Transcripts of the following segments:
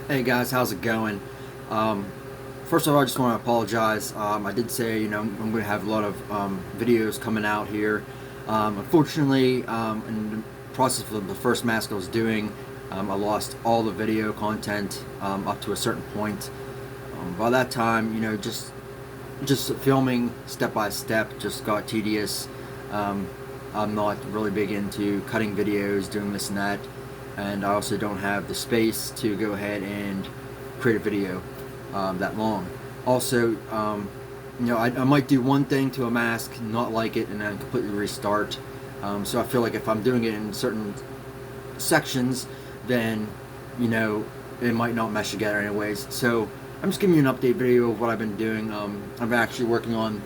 Hey guys, how's it going? Um, First of all, I just want to apologize. I did say, I'm going to have a lot of videos coming out here. Unfortunately, in the process of the first mask I was doing, I lost all the video content up to a certain point. By that time, just filming step by step just got tedious. I'm not really big into cutting videos, doing this and that, and I also don't have the space to go ahead and create a video that long. Also, I might do one thing to a mask, not like it, and then completely restart. So I feel like if I'm doing it in certain sections, then it might not mesh together anyways. So I'm just giving you an update video of what I've been doing. I'm actually working on,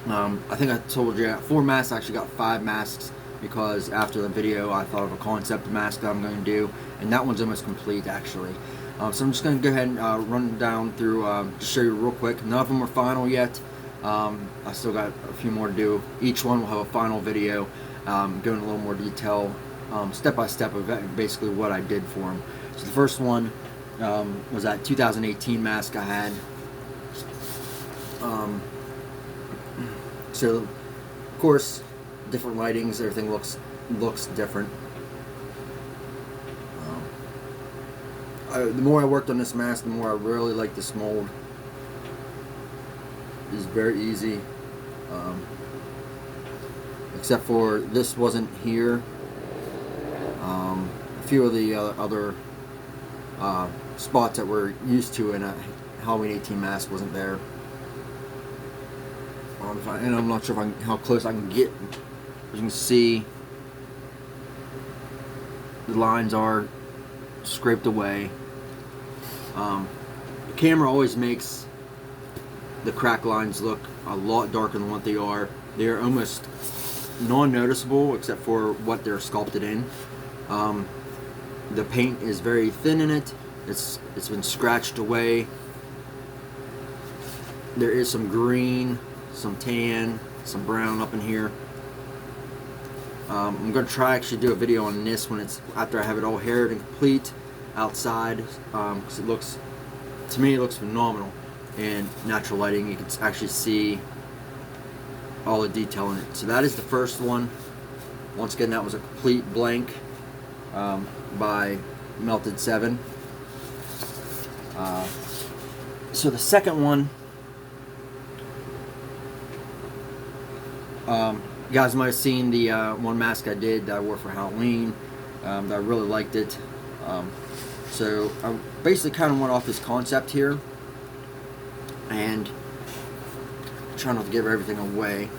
I think I told you, 4 masks. I actually got 5 masks because after the video I thought of a concept mask that I'm going to do, and that one's almost complete actually. So I'm just going to go ahead and run down through, just show you real quick. None of them are final yet. I still got a few more to do. Each one will have a final video, going in a little more detail, step by step of basically what I did for them. So the first one was that 2018 mask I had. So of course, different lightings, everything looks different. The more I worked on this mask, the more I really like this mold. It's very easy, except for this wasn't here. A few of the other spots that we're used to in a Halloween 18 mask wasn't there. And I'm not sure how close I can get. As you can see, the lines are scraped away. The camera always makes the crack lines look a lot darker than what they are. They're almost non-noticeable except for what they're sculpted in. The paint is very thin in it. It's been scratched away. There is some green, some tan, some brown up in here. I'm going to try actually do a video on this when it's after I have it all haired and complete outside, because it looks, to me, it looks phenomenal in natural lighting. You can actually see all the detail in it. So that is the first one. Once again, that was a complete blank by Melted 7. So the second one, you guys might have seen the one mask I did that I wore for Halloween. That I really liked it. So I basically kind of went off this concept here and try not to give everything away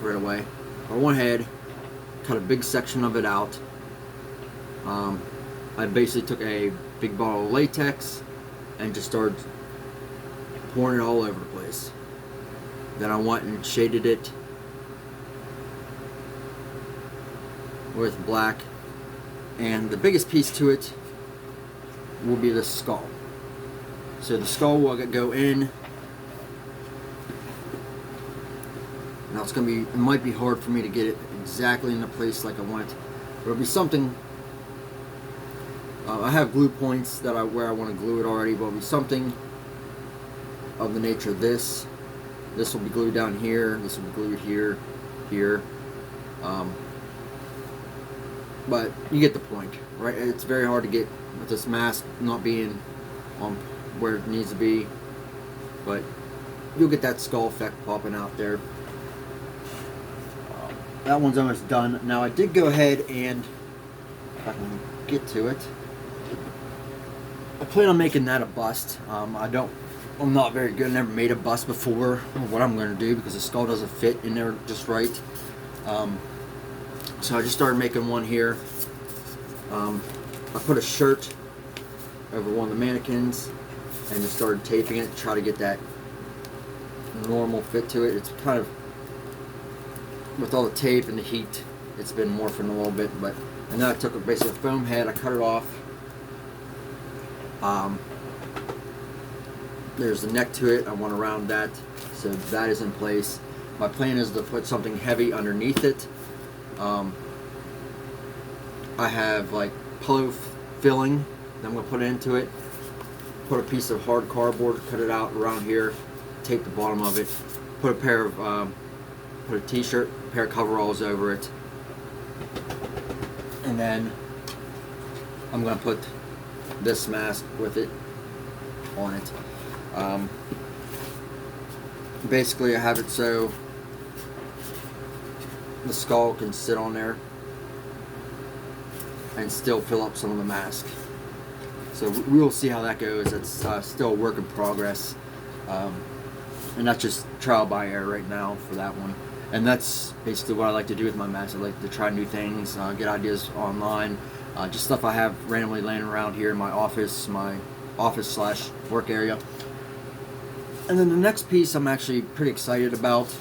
right away. I went ahead, cut a big section of it out. I basically took a big bottle of latex and just started pouring it all over the place. Then I went and shaded it with black, and the biggest piece to it will be the skull. So the skull will go in. Now it's gonna be, it might be hard for me to get it exactly in the place like I want it, but it'll be something. I have glue points that where I want to glue it already, but it'll be something of the nature of this. This will be glued down here. This will be glued here, here. But you get the point, right? It's very hard to get with this mask not being on where it needs to be, but you'll get that skull effect popping out there. That one's almost done. Now I did go ahead and, if I can get to it, I plan on making that a bust. I'm not very good. I never made a bust before. I don't know what I'm going to do because the skull doesn't fit in there just right. So I just started making one here. I put a shirt over one of the mannequins and just started taping it to try to get that normal fit to it. It's kind of, with all the tape and the heat, it's been morphing a little bit. And then I took basically a foam head, I cut it off. There's the neck to it. I want to round that, so that is in place. My plan is to put something heavy underneath it. I have like pillow filling Then I'm going to put it into it, put a piece of hard cardboard, cut it out around here, tape the bottom of it, put put a t-shirt, a pair of coveralls over it, and then I'm going to put this mask with it on it. Basically, I have it so the skull can sit on there and still fill up some of the mask. So we will see how that goes. It's still a work in progress, and that's just trial by error right now for that one. And that's basically what I like to do with my mask. I like to try new things, get ideas online, just stuff I have randomly laying around here in my office slash work area. And then the next piece I'm actually pretty excited about.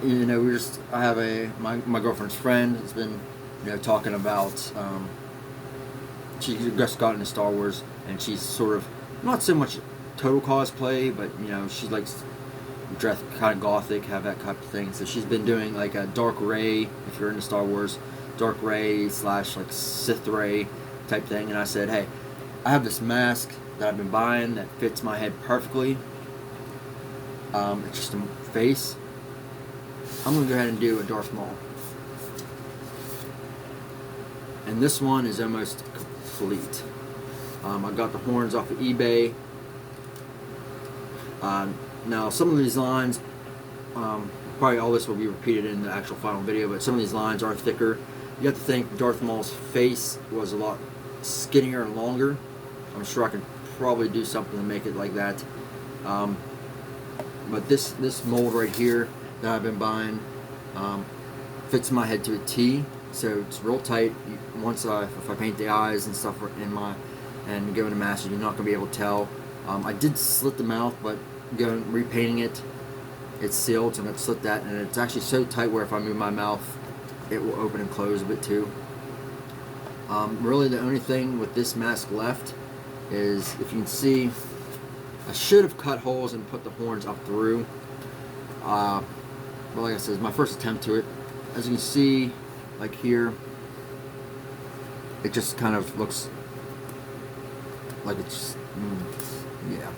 You know, I have my girlfriend's friend has been, you know, talking about, she just got into Star Wars, and she's sort of, not so much total cosplay, but, you know, she likes dress kind of gothic, have that type of thing. So she's been doing like a Dark Ray, if you're into Star Wars, Dark Ray / like Sith Ray type thing. And I said, hey, I have this mask that I've been buying that fits my head perfectly. It's just a face. I'm going to go ahead and do a Darth Maul. And this one is almost complete. I got the horns off of eBay. Now some of these lines, probably all this will be repeated in the actual final video, but some of these lines are thicker. You have to think Darth Maul's face was a lot skinnier and longer. I'm sure I could probably do something to make it like that. But this mold right here that I've been buying fits my head to a T, so it's real tight. Once if I paint the eyes and stuff and go into master, you're not gonna be able to tell. I did slit the mouth, but repainting it, it's sealed, so I'm gonna slit that, and it's actually so tight where if I move my mouth, it will open and close a bit too. Really, the only thing with this mask left is, if you can see, I should have cut holes and put the horns up through. But like I said, it's my first attempt to it. As you can see, like here, it just kind of looks like it's, yeah,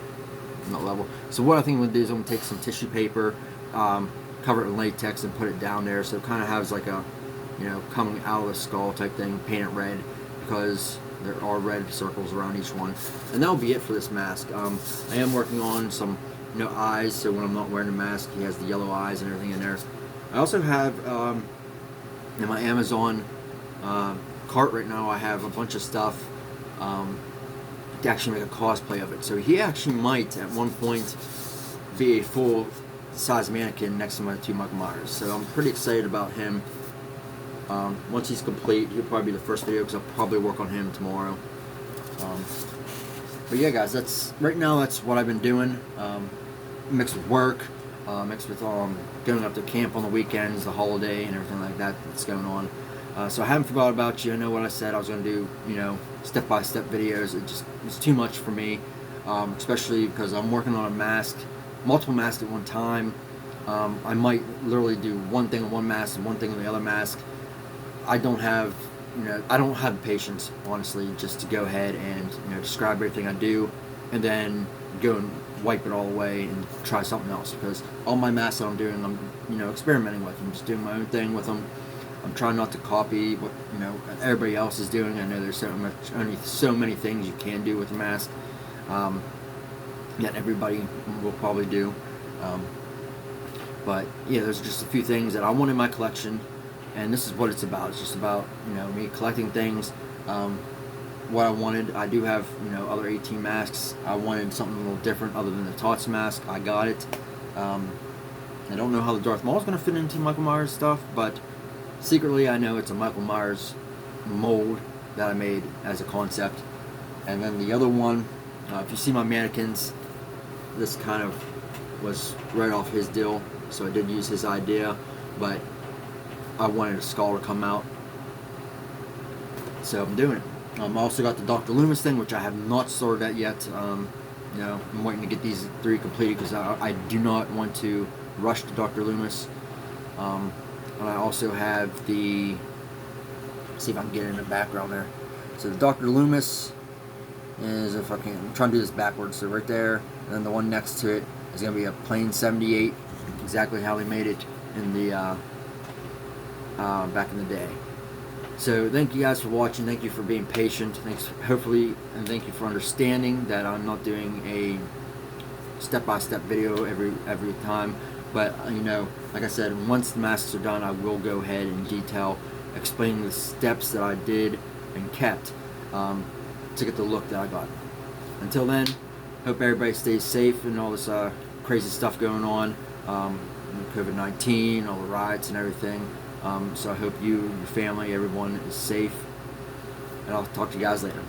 not level. So what I think I'm going to do is I'm going to take some tissue paper, cover it in latex, and put it down there, so it kind of has like a, you know, coming out of the skull type thing, paint it red, because there are red circles around each one. And that'll be it for this mask. I am working on some, you know, eyes, so when I'm not wearing the mask, he has the yellow eyes and everything in there. I also have, in my Amazon cart right now, I have a bunch of stuff to actually make a cosplay of it. So he actually might, at one point, be a full-size mannequin next to my two Michael Myers. So I'm pretty excited about him. Once he's complete, he'll probably be the first video, because I'll probably work on him tomorrow. But yeah, guys, right now that's what I've been doing. Mixed with work, mixed with going up to camp on the weekends, the holiday, and everything like that that's going on. So I haven't forgot about you. I know what I said I was going to do, you know, step-by-step videos. It's too much for me, especially because I'm working on a mask, multiple masks at one time. I might literally do one thing on one mask and one thing on the other mask. I don't have patience, honestly, just to go ahead and, you know, describe everything I do and then go and wipe it all away and try something else, because all my masks that I'm doing, I'm, you know, experimenting with. I'm just doing my own thing with them. I'm trying not to copy what, you know, everybody else is doing. I know there's only so many things you can do with a mask that everybody will probably do. But yeah, there's just a few things that I want in my collection, and this is what it's about. It's just about, you know, me collecting things. What I wanted, I do have, you know, other 18 masks. I wanted something a little different other than the Tots mask. I got it. I don't know how the Darth Maul is going to fit into Michael Myers stuff, but secretly I know it's a Michael Myers mold that I made as a concept. And then the other one, if you see my mannequins, this kind of was right off his deal, so I did use his idea, but I wanted a skull to come out, so I'm doing it. I also got the Dr. Loomis thing, which I have not started that yet. You know, I'm waiting to get these 3 completed, because I do not want to rush to Dr. Loomis. And I also have the, see if I can get it in the background there. So the Dr. Loomis is, if I can, I'm trying to do this backwards. So right there, and then the one next to it is going to be a plain 78, exactly how they made it in the back in the day. So thank you guys for watching. Thank you for being patient. Thanks, hopefully, and thank you for understanding that I'm not doing a step-by-step video every time. But you know, like I said, once the masks are done, I will go ahead and detail, explaining the steps that I did and kept to get the look that I got. Until then, hope everybody stays safe and all this crazy stuff going on, COVID-19, all the riots and everything. So I hope you, your family, everyone is safe, and I'll talk to you guys later.